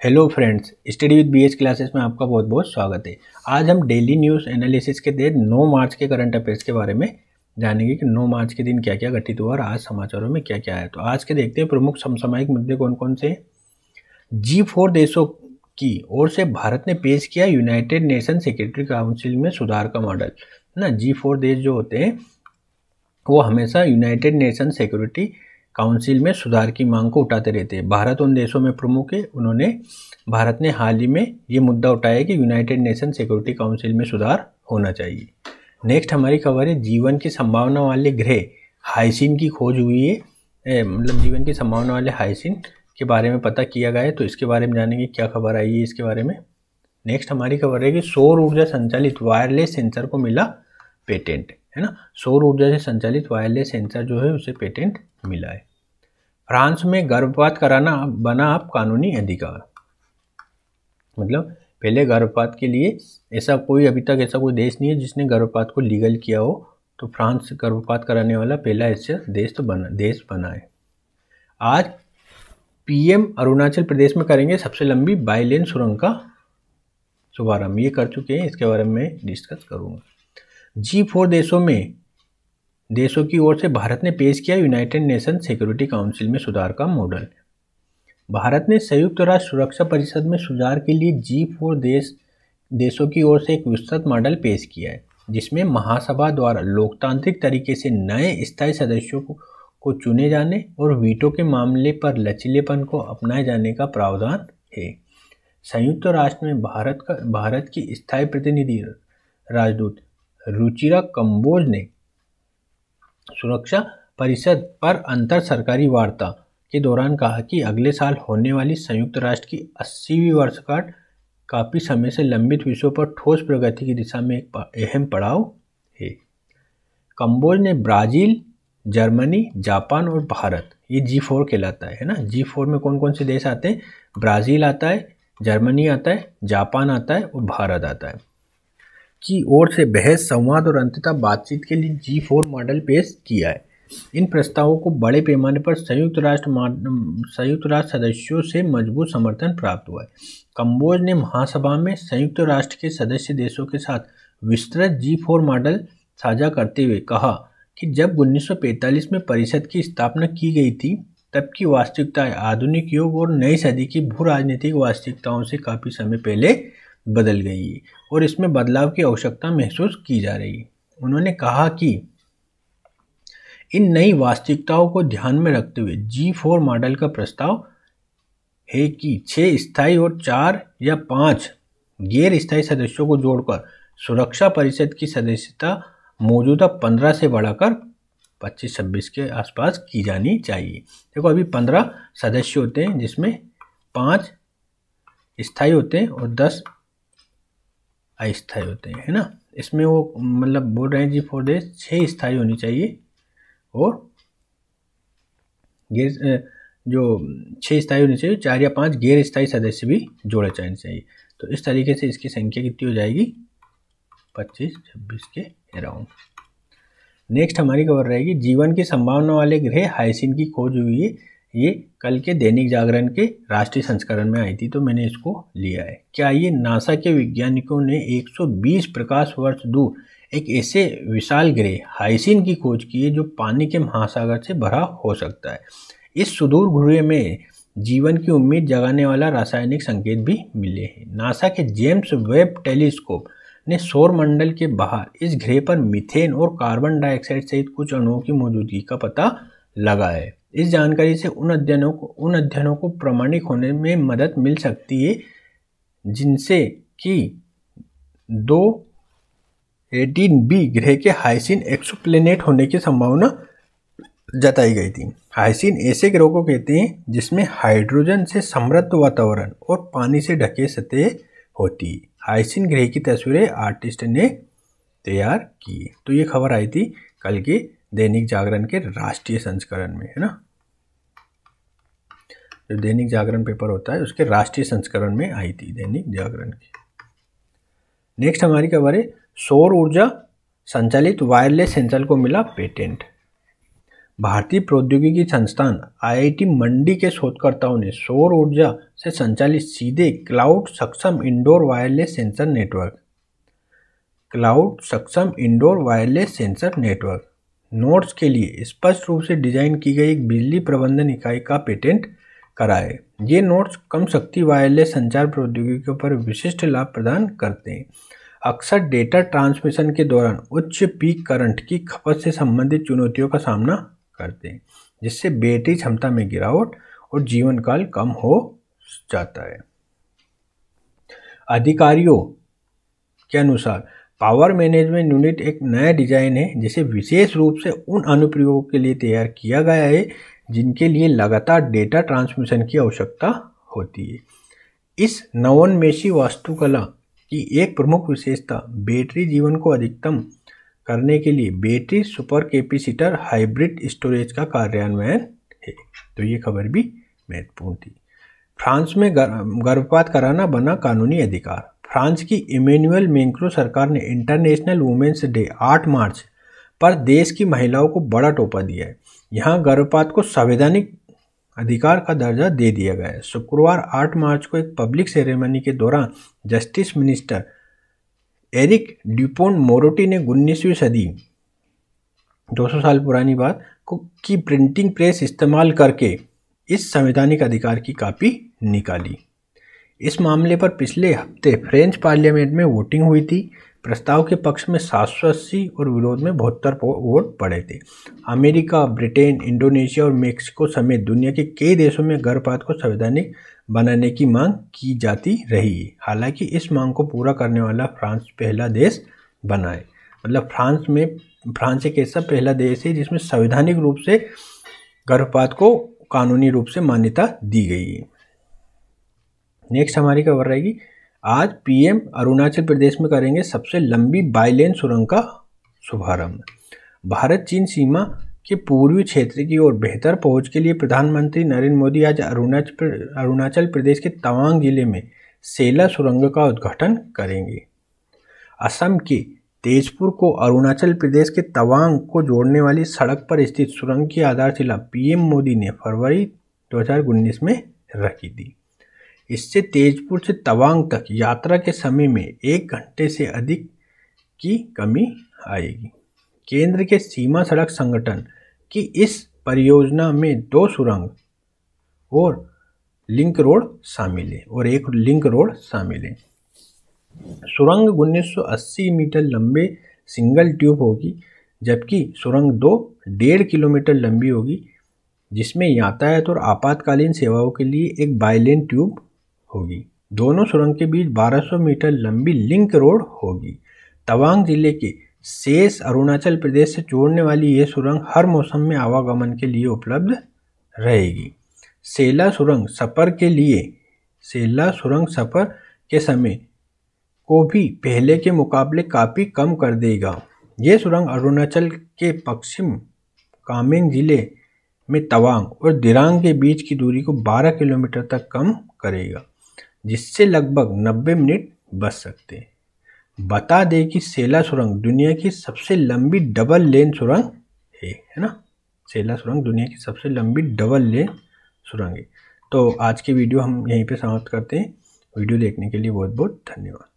Hello friends, study with BH classes में आपका बहुत बहुत स्वागत है। आज हम डेली न्यूज़ एनालिसिस के तहत 9 मार्च के करंट अफेयर्स के बारे में जानेंगे कि 9 मार्च के दिन क्या क्या घटित हुआ और आज समाचारों में क्या क्या है। तो आज के देखते हैं प्रमुख समसामयिक मुद्दे कौन कौन से हैं। G4 देशों की ओर से भारत ने पेश किया यूनाइटेड नेशन सिक्योरिटी काउंसिल में सुधार का मॉडल। ना G4 देश जो होते हैं वो हमेशा यूनाइटेड नेशन सिक्योरिटी काउंसिल में सुधार की मांग को उठाते रहते हैं। भारत उन देशों में प्रमुख है। भारत ने हाल ही में ये मुद्दा उठाया कि यूनाइटेड नेशन सिक्योरिटी काउंसिल में सुधार होना चाहिए। नेक्स्ट हमारी खबर है, जीवन की संभावना वाले ग्रह हाइसिन की खोज हुई है। मतलब जीवन की संभावना वाले हाइसिन के बारे में पता किया गया है, तो इसके बारे में जानेंगे क्या खबर आई है इसके बारे में। नेक्स्ट हमारी खबर है कि सौर ऊर्जा संचालित वायरलेस सेंसर को मिला पेटेंट, है ना। सौर ऊर्जा से संचालित वायरलेस सेंसर जो है उसे पेटेंट मिला है। फ्रांस में गर्भपात कराना बना अब कानूनी अधिकार। मतलब पहले गर्भपात के लिए अभी तक ऐसा कोई देश नहीं है जिसने गर्भपात को लीगल किया हो, तो फ्रांस गर्भपात कराने वाला पहला ऐसा देश बना है। आज पीएम अरुणाचल प्रदेश में करेंगे सबसे लंबी बाईलेन सुरंग का शुभारंभ। ये कर चुके हैं, इसके बारे में डिस्कस करूँगा। G4 देशों की ओर से भारत ने पेश किया यूनाइटेड नेशन सिक्योरिटी काउंसिल में सुधार का मॉडल। भारत ने संयुक्त राष्ट्र सुरक्षा परिषद में सुधार के लिए G4 देशों की ओर से एक विस्तृत मॉडल पेश किया है, जिसमें महासभा द्वारा लोकतांत्रिक तरीके से नए स्थायी सदस्यों को चुने जाने और वीटो के मामले पर लचीलेपन को अपनाए जाने का प्रावधान है। संयुक्त राष्ट्र में भारत की स्थायी प्रतिनिधि राजदूत रुचिरा कंबोज ने सुरक्षा परिषद पर अंतर सरकारी वार्ता के दौरान कहा कि अगले साल होने वाली संयुक्त राष्ट्र की 80वीं वर्षगांठ काफ़ी समय से लंबित विषयों पर ठोस प्रगति की दिशा में एक अहम पड़ाव है। कंबोज ने ब्राज़ील, जर्मनी, जापान और भारत, ये G4 कहलाता है ना। G4 में कौन कौन से देश आते हैं? ब्राज़ील आता है, जर्मनी आता है, जापान आता है और भारत आता है की ओर से बहस, संवाद और अंततः बातचीत के लिए G4 मॉडल पेश किया है। इन प्रस्तावों को बड़े पैमाने पर संयुक्त राष्ट्र सदस्यों से मजबूत समर्थन प्राप्त हुआ है। कंबोज ने महासभा में संयुक्त राष्ट्र के सदस्य देशों के साथ विस्तृत G4 मॉडल साझा करते हुए कहा कि जब 1945 में परिषद की स्थापना की गई थी, तब की वास्तविकताएं आधुनिक युग और नई सदी की भू राजनीतिक वास्तविकताओं से काफ़ी समय पहले बदल गई है और इसमें बदलाव की आवश्यकता महसूस की जा रही है। उन्होंने कहा कि इन नई वास्तविकताओं को ध्यान में रखते हुए G4 मॉडल का प्रस्ताव है कि 6 स्थायी और 4 या 5 गैर स्थायी सदस्यों को जोड़कर सुरक्षा परिषद की सदस्यता मौजूदा 15 से बढ़ाकर 25-26 के आसपास की जानी चाहिए। देखो, अभी 15 सदस्य होते हैं जिसमें 5 स्थायी होते हैं और 10 अस्थायी होते हैं, है ना। इसमें वो मतलब बोल रहे हैं G4 देश 6 स्थायी होनी चाहिए और जो 6 स्थायी होनी चाहिए, 4 या 5 गैर स्थायी सदस्य भी जोड़े जाने चाहिए। तो इस तरीके से इसकी संख्या कितनी हो जाएगी? 25-26 के अराउंड। नेक्स्ट हमारी खबर रहेगी, जीवन की संभावना वाले ग्रह हाइसिन की खोज हुई है। ये कल के दैनिक जागरण के राष्ट्रीय संस्करण में आई थी, तो मैंने इसको लिया है। क्या ये नासा के वैज्ञानिकों ने 120 प्रकाश वर्ष दूर एक ऐसे विशाल ग्रह हाइसिन की खोज की है जो पानी के महासागर से भरा हो सकता है। इस सुदूर ग्रह में जीवन की उम्मीद जगाने वाला रासायनिक संकेत भी मिले हैं। नासा के जेम्स वेब टेलीस्कोप ने सौर मंडल के बाहर इस ग्रह पर मीथेन और कार्बन डाइऑक्साइड सहित कुछ अणुओं की मौजूदगी का पता लगा है। इस जानकारी से उन अध्ययनों को प्रामाणिक होने में मदद मिल सकती है जिनसे कि 218b ग्रह के हाइसिन एक्सोप्लैनेट होने की संभावना जताई गई थी। हाइसिन ऐसे ग्रह को कहते हैं जिसमें हाइड्रोजन से समृद्ध वातावरण और पानी से ढके सतह होती है। हाइसिन ग्रह की तस्वीरें आर्टिस्ट ने तैयार की। तो ये खबर आई थी कल के दैनिक जागरण के राष्ट्रीय संस्करण में, है ना। जो दैनिक जागरण पेपर होता है उसके राष्ट्रीय संस्करण में आई थी दैनिक जागरण की। नेक्स्ट हमारी खबर है, सौर ऊर्जा संचालित वायरलेस सेंसर को मिला पेटेंट। भारतीय प्रौद्योगिकी संस्थान आईआईटी मंडी के शोधकर्ताओं ने सौर ऊर्जा से संचालित सीधे क्लाउड सक्षम indoor wireless sensor network nodes के लिए स्पष्ट रूप से डिजाइन की गई एक बिजली प्रबंधन इकाई का पेटेंट करा है। ये नोड्स कम शक्ति वायरलेस संचार प्रौद्योगिकियों पर विशिष्ट लाभ प्रदान करते हैं। अक्सर डेटा ट्रांसमिशन के दौरान उच्च पीक करंट की खपत से संबंधित चुनौतियों का सामना करते हैं, जिससे बैटरी क्षमता में गिरावट और जीवन काल कम हो जाता है। अधिकारियों के अनुसार पावर मैनेजमेंट यूनिट एक नया डिजाइन है जिसे विशेष रूप से उन अनुप्रयोगों के लिए तैयार किया गया है जिनके लिए लगातार डेटा ट्रांसमिशन की आवश्यकता होती है। इस नवोन्मेषी वास्तुकला की एक प्रमुख विशेषता बैटरी जीवन को अधिकतम करने के लिए battery super capacitor hybrid storage का कार्यान्वयन है। तो ये खबर भी महत्वपूर्ण थी। फ्रांस में गर्भपात कराना बना कानूनी अधिकार। फ्रांस की इमैनुअल मैक्रों सरकार ने इंटरनेशनल वुमेन्स डे 8 मार्च पर देश की महिलाओं को बड़ा तोहफा दिया है। यहाँ गर्भपात को संवैधानिक अधिकार का दर्जा दे दिया गया है। शुक्रवार 8 मार्च को एक पब्लिक सेरेमनी के दौरान जस्टिस मिनिस्टर एरिक ड्यूपोंट मोरोटी ने 19वीं सदी 200 साल पुरानी बात की प्रिंटिंग प्रेस इस्तेमाल करके इस संवैधानिक अधिकार की कॉपी निकाली। इस मामले पर पिछले हफ्ते फ्रेंच पार्लियामेंट में वोटिंग हुई थी। प्रस्ताव के पक्ष में 780 और विरोध में 72 वोट पड़े थे। अमेरिका, ब्रिटेन, इंडोनेशिया और मेक्सिको समेत दुनिया के कई देशों में गर्भपात को संवैधानिक बनाने की मांग की जाती रही है। हालांकि इस मांग को पूरा करने वाला फ्रांस पहला देश बना है। मतलब फ्रांस एक ऐसा पहला देश है जिसमें संवैधानिक रूप से गर्भपात को कानूनी रूप से मान्यता दी गई है। नेक्स्ट हमारी खबर रहेगी, आज पीएम अरुणाचल प्रदेश में करेंगे सबसे लंबी बाईलेन सुरंग का शुभारंभ। भारत चीन सीमा के पूर्वी क्षेत्र की ओर बेहतर पहुंच के लिए प्रधानमंत्री नरेंद्र मोदी आज अरुणाचल प्रदेश के तवांग जिले में सेला सुरंग का उद्घाटन करेंगे। असम के तेजपुर को अरुणाचल प्रदेश के तवांग को जोड़ने वाली सड़क पर स्थित सुरंग की आधारशिला पीएम मोदी ने फरवरी 2019 में रखी थी। इससे तेजपुर से तवांग तक यात्रा के समय में 1 घंटे से अधिक की कमी आएगी। केंद्र के सीमा सड़क संगठन की इस परियोजना में 2 सुरंग और लिंक रोड शामिल है और एक लिंक रोड शामिल है। सुरंग 1980 मीटर लंबे सिंगल ट्यूब होगी, जबकि सुरंग 2 1.5 किलोमीटर लंबी होगी, जिसमें यातायात और आपातकालीन सेवाओं के लिए एक बाईलेन ट्यूब होगी। दोनों सुरंग के बीच 1200 मीटर लंबी लिंक रोड होगी। तवांग जिले के शेष अरुणाचल प्रदेश से जोड़ने वाली ये सुरंग हर मौसम में आवागमन के लिए उपलब्ध रहेगी। सेला सुरंग सफर के समय को भी पहले के मुकाबले काफ़ी कम कर देगा। ये सुरंग अरुणाचल के पश्चिम कामेंग जिले में तवांग और दिरांग के बीच की दूरी को 12 किलोमीटर तक कम करेगा, जिससे लगभग 90 मिनट बच सकते हैं। बता दें कि सेला सुरंग दुनिया की सबसे लंबी डबल लेन सुरंग है ना। सेला सुरंग दुनिया की सबसे लंबी डबल लेन सुरंग है। तो आज की वीडियो हम यहीं पे समाप्त करते हैं। वीडियो देखने के लिए बहुत बहुत धन्यवाद।